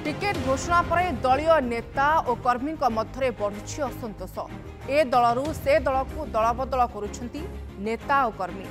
Ticket घोषणा पर दलीय नेता और कर्मी मध्य बढ़ुछि असंतोष। ए दलरू से दल को दलबदल करुछंती नेता और कर्मी।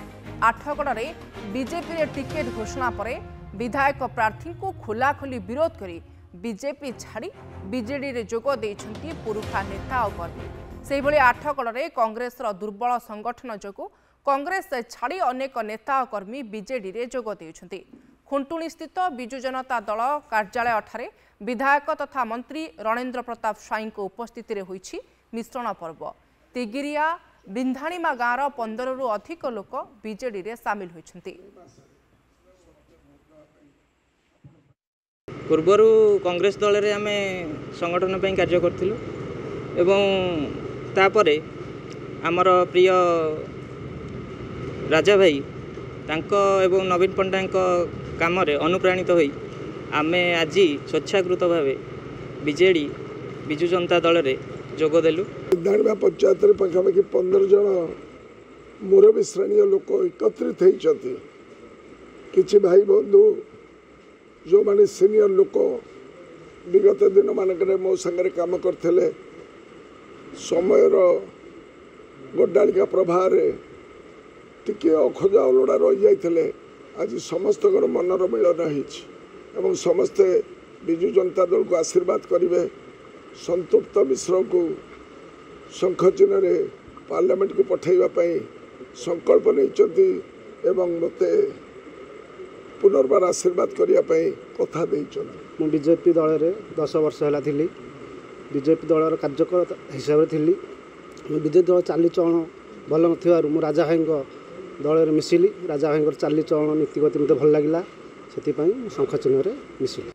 आठगड़ में बीजेपी रे टिकेट घोषणा पर विधायक प्रार्थी को खोलाखोली विरोध करी बीजेपी छाड़ी बीजेडी रे जोग देइछंती पुरुखा नेता और कर्मी। से भली आठगड़ में कांग्रेस दुर्बल संगठन जोगु कांग्रेस छाड़ी अनेक नेता और कर्मी बीजेडी रे जोग देइछंती। खुंटुणी स्थित विजु जनता दल कार्यालय ठारे विधायक तथा मंत्री रणेन्द्र प्रताप स्वाई उपस्थित होईछि मिश्रण पर्व। तिगिरिया बिंधाणीमा गाँवर 15 रु अधिक लोक बीजेडी रे सामिल होइछंती। पूर्वर कांग्रेस दल रे आमे संगठन पे कार्य करथिलु एवं तापरे आमर प्रिय राजा भाई तांको एवं नवीन पंडा काम अनुप्राणित होई आमे आज स्वेच्छाकृत भावे बीजेडी विजु जनता दल रे जोग देलु। दाणिया पंचायत रे पाखापाखि 15 जन मुरबी श्रेणी लोक एकत्रित होती। किछि भाई बंधु जो माने सीनियर लोक विगत दिन मानक मो संगे काम करते समयर गड्डालिका प्रभाव टिके अखोजा अलोड़ा रही जाते। आज समस्त मनर मिलन हो समस्ते विजु जनता दल को आशीर्वाद करेंगे। संतृप्त मिश्र को शंख चिन्ह पार्लियामेंट को पठाइवाई संकल्प नहीं मत पुनर्बार आशीर्वाद करने कथा मु बीजेपी दल रे 10 वर्ष है बीजेपी दल कार्यकर्ता हिसाब से बीजेपी दल चालीचलन भल न राजा भाई दल में मिसिली। राजा भाई चालीचलन नीतिगति मत भल लगे से शंख चिन्ह मिसिली।